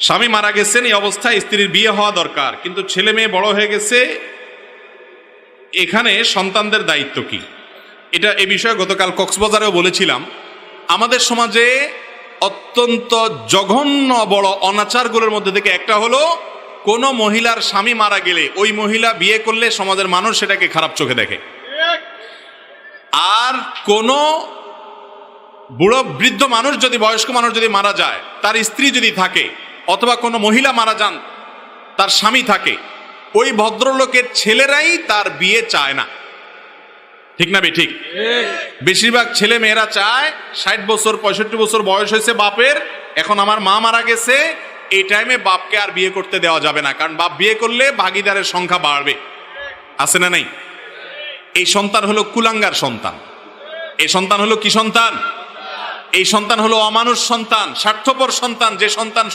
স্বামী মারা গেছেন, এই অবস্থায় স্ত্রীর বিয়ে হওয়া দরকার, কিন্তু ছেলে মেয়ে বড় হয়ে গেছে, এখানে সন্তানদের দায়িত্ব কি? এটা এ বিষয়ে গতকাল কক্সবাজারেও বলেছিলাম। আমাদের সমাজে অত্যন্ত জঘন্য বড় অনাচারগুলোর মধ্যে থেকে একটা হলো, কোনো মহিলার স্বামী মারা গেলে ওই মহিলা বিয়ে করলে সমাজের মানুষ সেটাকে খারাপ চোখে দেখে। আর কোনো বুড়ো বৃদ্ধ মানুষ যদি, বয়স্ক মানুষ যদি মারা যায়, তার স্ত্রী যদি থাকে, অথবা কোনো মহিলা মারা যান তার স্বামী থাকে, ওই ভদ্রলোকের ছেলেরাই তার বিয়ে চায় না। ঠিক না ঠিক? বেশিরভাগ ছেলে মেয়েরা চায় 60 বছর 65 বছর বয়স হয়েছে বাপের, এখন আমার মা মারা গেছে, এই টাইমে বাপকে আর বিয়ে করতে দেওয়া যাবে না, কারণ বাপ বিয়ে করলে ভাগিদারের সংখ্যা বাড়বে। আছে না নাই? এই সন্তান হলো কুলাঙ্গার সন্তান। এই সন্তান হলো কি সন্তান? এই সন্তান হলো অমানুষ সন্তান, স্বার্থপর সন্তান, যে সন্তান